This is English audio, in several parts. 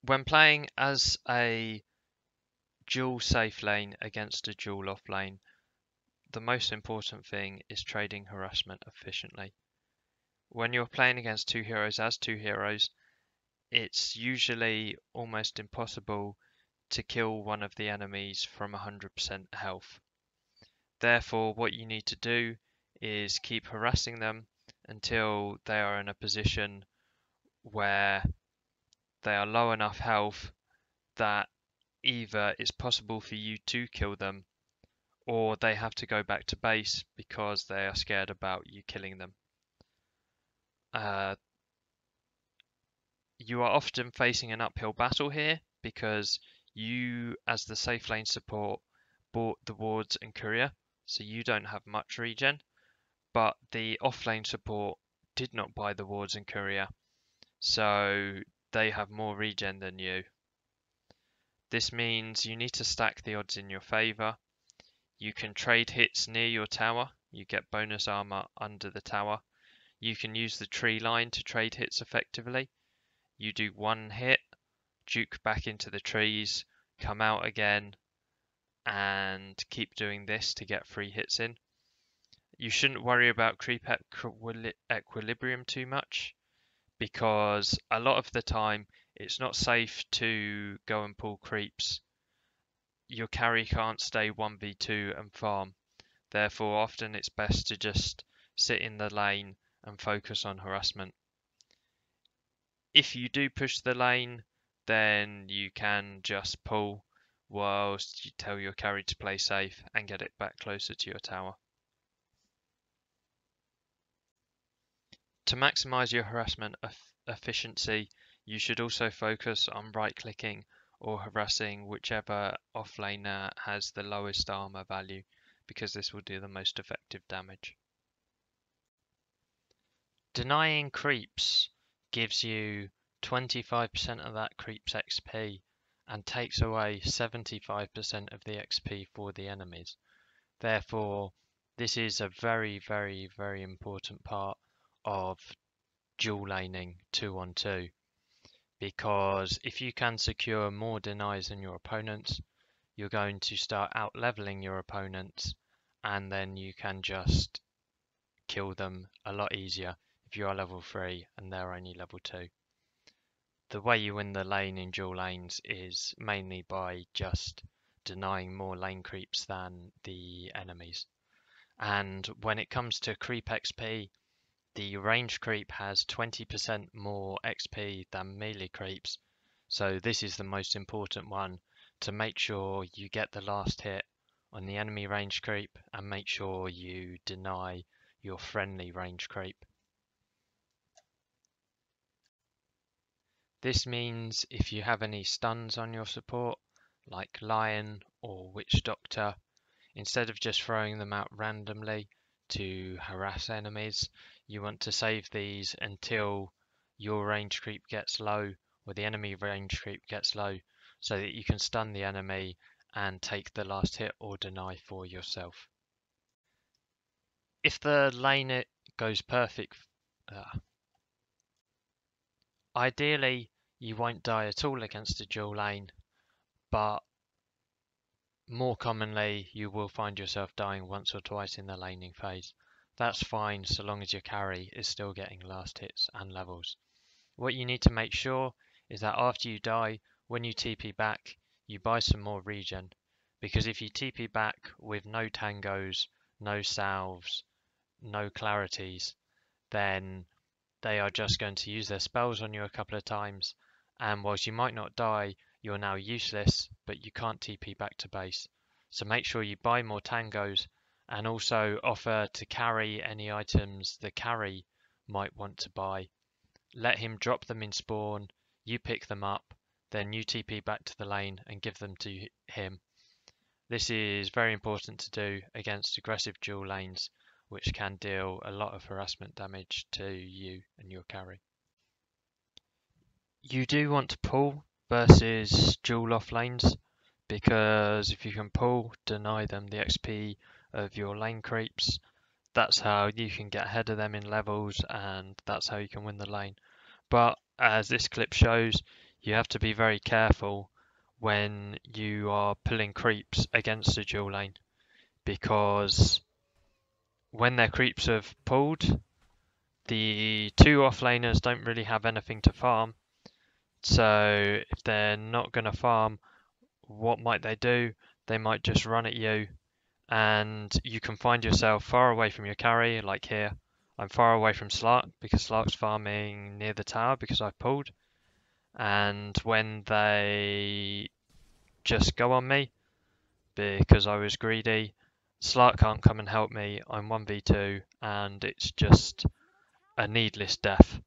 When playing as a dual safe lane against a dual off lane, the most important thing is trading harassment efficiently. When you're playing against two heroes as two heroes, it's usually almost impossible to kill one of the enemies from 100% health. Therefore, what you need to do is keep harassing them until they are in a position where they are low enough health that either it's possible for you to kill them or they have to go back to base because they are scared about you killing them. You are often facing an uphill battle here because you, as the safe lane support, bought the wards and courier, so you don't have much regen, but the offlane support did not buy the wards and courier, so they have more regen than you. This means you need to stack the odds in your favour. You can trade hits near your tower, you get bonus armor under the tower. You can use the tree line to trade hits effectively. You do one hit, juke back into the trees, come out again, and keep doing this to get free hits in. You shouldn't worry about creep equilibrium too much because a lot of the time it's not safe to go and pull creeps. Your carry can't stay 1v2 and farm. Therefore, often it's best to just sit in the lane and focus on harassment. If you do push the lane, then you can just pull whilst you tell your carry to play safe and get it back closer to your tower. To maximize your harassment efficiency, you should also focus on right-clicking or harassing whichever offlaner has the lowest armor value, because this will do the most effective damage. Denying creeps gives you 25% of that creep's XP and takes away 75% of the XP for the enemies. Therefore, this is a very, very, very important part of dual laning 2-on-2, because if you can secure more denies than your opponents, you're going to start out leveling your opponents, and then you can just kill them a lot easier if you are level 3 and they're only level 2. The way you win the lane in dual lanes is mainly by just denying more lane creeps than the enemies. And when it comes to creep XP, the range creep has 20% more XP than melee creeps, so this is the most important one, to make sure you get the last hit on the enemy range creep and make sure you deny your friendly range creep. This means if you have any stuns on your support, like Lion or Witch Doctor, instead of just throwing them out randomly to harass enemies, you want to save these until your range creep gets low or the enemy range creep gets low, so that you can stun the enemy and take the last hit or deny for yourself. If the lane goes perfect, ideally you won't die at all against a dual lane, but more commonly you will find yourself dying once or twice in the laning phase. That's fine so long as your carry is still getting last hits and levels. What you need to make sure is that after you die, when you TP back, you buy some more regen, because if you TP back with no tangos, no salves, no clarities, then they are just going to use their spells on you a couple of times, and whilst you might not die, you're now useless, but you can't TP back to base. So make sure you buy more tangos and also offer to carry any items the carry might want to buy. Let him drop them in spawn, you pick them up, then you TP back to the lane and give them to him. This is very important to do against aggressive dual lanes, which can deal a lot of harassment damage to you and your carry. You do want to pull versus dual off lanes, because if you can pull, deny them the XP of your lane creeps, that's how you can get ahead of them in levels and that's how you can win the lane. But as this clip shows, you have to be very careful when you are pulling creeps against a dual lane, because when their creeps have pulled, the two offlaners don't really have anything to farm. So if they're not going to farm, what might they do? They might just run at you, and you can find yourself far away from your carry, like here. I'm far away from Slark because Slark's farming near the tower because I've pulled. And when they just go on me because I was greedy, Slark can't come and help me. I'm 1v2 and it's just a needless death.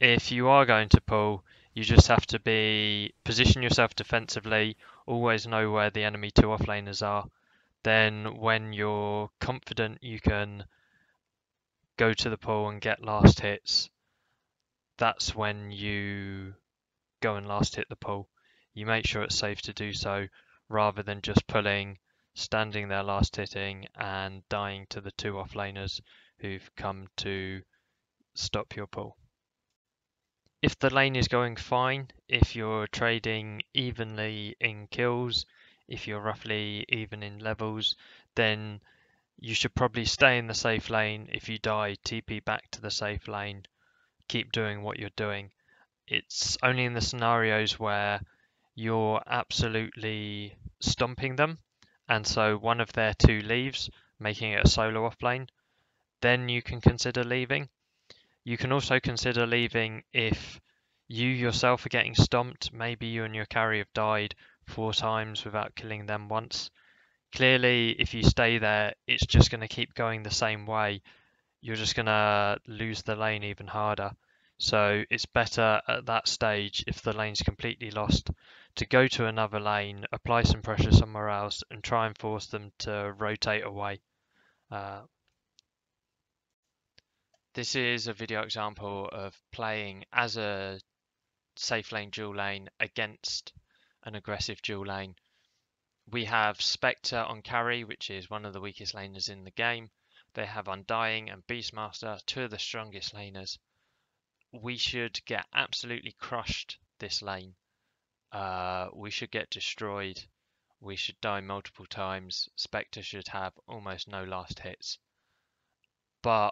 If you are going to pull, you just have to position yourself defensively, always know where the enemy two offlaners are. Then when you're confident you can go to the pull and get last hits, that's when you go and last hit the pull. You make sure it's safe to do so rather than just pulling, standing there last hitting and dying to the two offlaners who've come to stop your pull. If the lane is going fine, if you're trading evenly in kills, if you're roughly even in levels, then you should probably stay in the safe lane. If you die, TP back to the safe lane. Keep doing what you're doing. It's only in the scenarios where you're absolutely stomping them, and so one of their two leaves, making it a solo off lane, then you can consider leaving. You can also consider leaving if you yourself are getting stomped. Maybe you and your carry have died 4 times without killing them once. Clearly, if you stay there, it's just going to keep going the same way. You're just going to lose the lane even harder. So it's better at that stage, if the lane's completely lost, to go to another lane, apply some pressure somewhere else, and try and force them to rotate away. This is a video example of playing as a safe lane dual lane against an aggressive dual lane. We have Spectre on carry, which is one of the weakest laners in the game. They have Undying and Beastmaster, two of the strongest laners. We should get absolutely crushed this lane. We should get destroyed. We should die multiple times. Spectre should have almost no last hits. But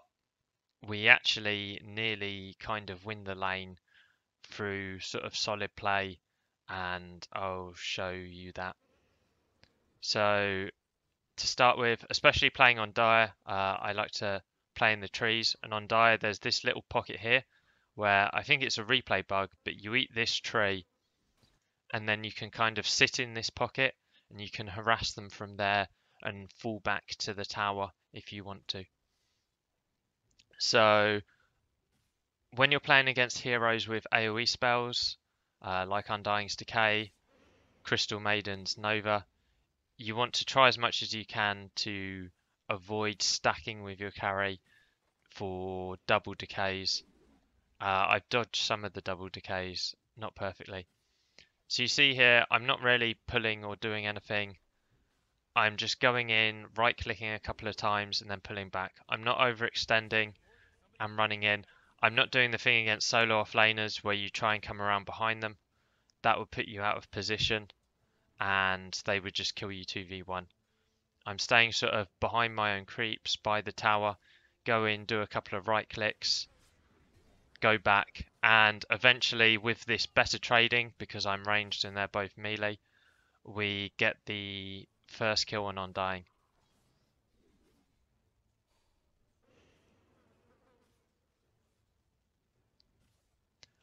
we actually nearly kind of win the lane through sort of solid play, and I'll show you that. So to start with, especially playing on Dire, I like to play in the trees, and on Dire there's this little pocket here where I think it's a replay bug, but you eat this tree and then you can kind of sit in this pocket and you can harass them from there and fall back to the tower if you want to. So when you're playing against heroes with AoE spells, like Undying's Decay, Crystal Maiden's Nova, you want to try as much as you can to avoid stacking with your carry for double decays. I've dodged some of the double decays, not perfectly. So you see here, I'm not really pulling or doing anything. I'm just going in, right clicking a couple of times and then pulling back. I'm not overextending and running in. I'm not doing the thing against solo offlaners where you try and come around behind them. That would put you out of position and they would just kill you 2v1. I'm staying sort of behind my own creeps by the tower, go in, do a couple of right clicks, go back, and eventually with this better trading, because I'm ranged and they're both melee, we get the first kill on Undying.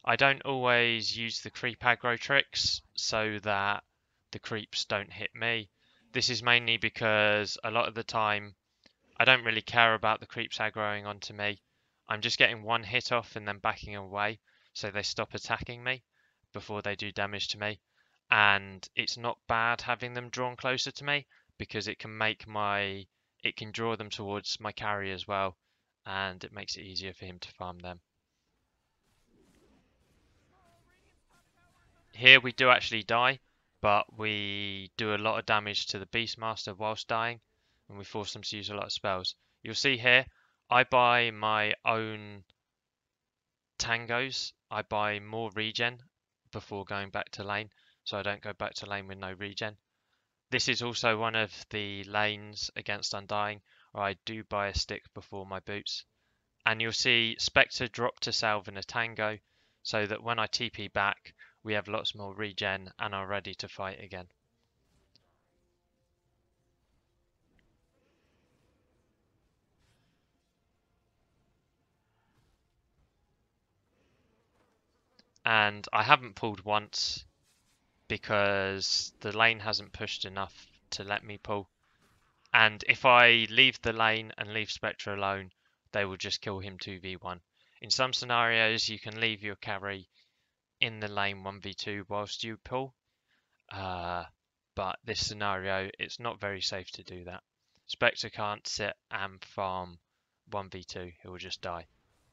I don't always use the creep aggro tricks so that the creeps don't hit me. This is mainly because a lot of the time I don't really care about the creeps aggroing onto me. I'm just getting one hit off and then backing away so they stop attacking me before they do damage to me. And it's not bad having them drawn closer to me because it can draw them towards my carry as well, and it makes it easier for him to farm them. Here we do actually die, but we do a lot of damage to the Beastmaster whilst dying, and we force them to use a lot of spells. You'll see here, I buy my own tangos. I buy more regen before going back to lane, so I don't go back to lane with no regen. This is also one of the lanes against Undying, where I do buy a stick before my boots. And you'll see Spectre drop to Salve in a Tango, so that when I TP back, we have lots more regen and are ready to fight again. And I haven't pulled once because the lane hasn't pushed enough to let me pull. And if I leave the lane and leave Spectre alone, they will just kill him 2v1. In some scenarios, you can leave your carry in the lane 1v2 whilst you pull. But this scenario, it's not very safe to do that. Spectre can't sit and farm 1v2, he will just die.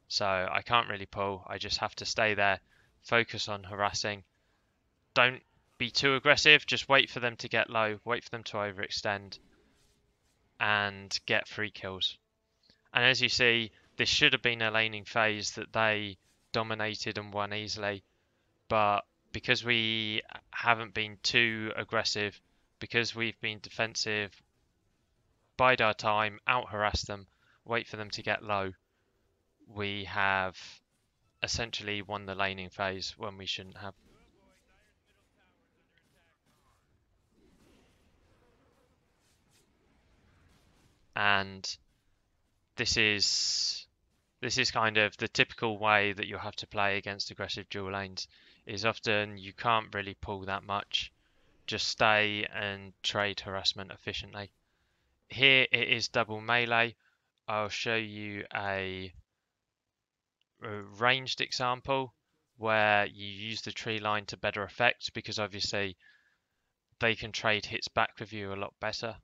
So I can't really pull, I just have to stay there, focus on harassing. Don't be too aggressive, just wait for them to get low, wait for them to overextend, and get free kills. And as you see, this should have been a laning phase that they dominated and won easily, but because we haven't been too aggressive, because we've been defensive, bide our time, out harass them, wait for them to get low, we have essentially won the laning phase when we shouldn't have. And this is kind of the typical way that you'll have to play against aggressive dual lanes, is often you can't really pull that much. Just stay and trade harassment efficiently. Here it is double melee. I'll show you a ranged example where you use the tree line to better effect, because obviously they can trade hits back with you a lot better.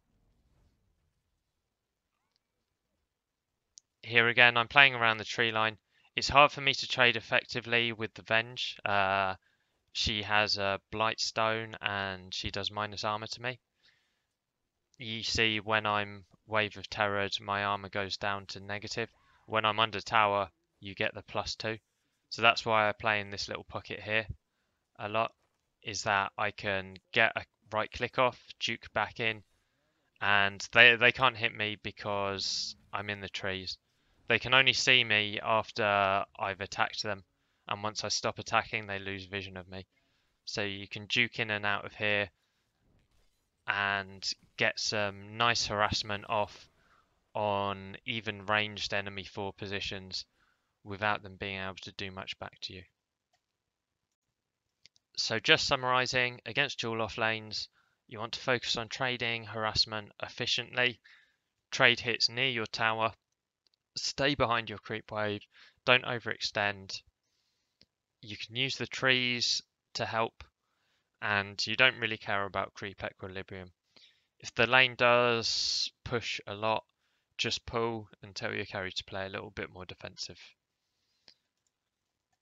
Here again, I'm playing around the tree line. It's hard for me to trade effectively with the Venge. She has a Blight Stone and she does minus armor to me. You see when I'm Wave of Terrored, my armor goes down to negative. When I'm under tower, you get the +2. So that's why I play in this little pocket here a lot, is that I can get a right click off, juke back in, and they can't hit me because I'm in the trees. They can only see me after I've attacked them, and once I stop attacking, they lose vision of me. So you can juke in and out of here and get some nice harassment off on even ranged enemy 4 positions without them being able to do much back to you. So just summarizing, against dual off lanes, you want to focus on trading harassment efficiently, trade hits near your tower, stay behind your creep wave, don't overextend. You can use the trees to help, and you don't really care about creep equilibrium. If the lane does push a lot, just pull and tell your carry to play a little bit more defensive.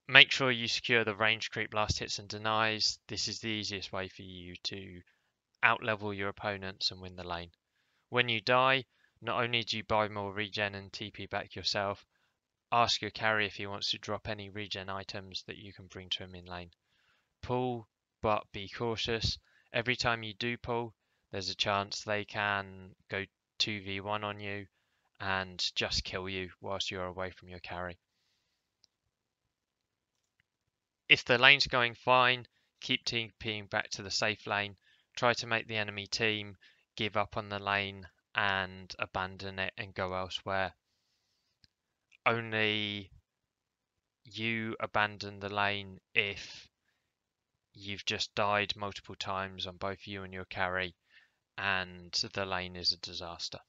Make sure you secure the range creep last hits and denies. This is the easiest way for you to outlevel your opponents and win the lane. When you die, not only do you buy more regen and TP back yourself, ask your carry if he wants to drop any regen items that you can bring to him in lane. Pull, but be cautious. Every time you do pull, there's a chance they can go 2v1 on you and just kill you whilst you're away from your carry. If the lane's going fine, keep TPing back to the safe lane. Try to make the enemy team give up on the lane and abandon it and go elsewhere. Only you abandon the lane if you've just died multiple times on both you and your carry and the lane is a disaster.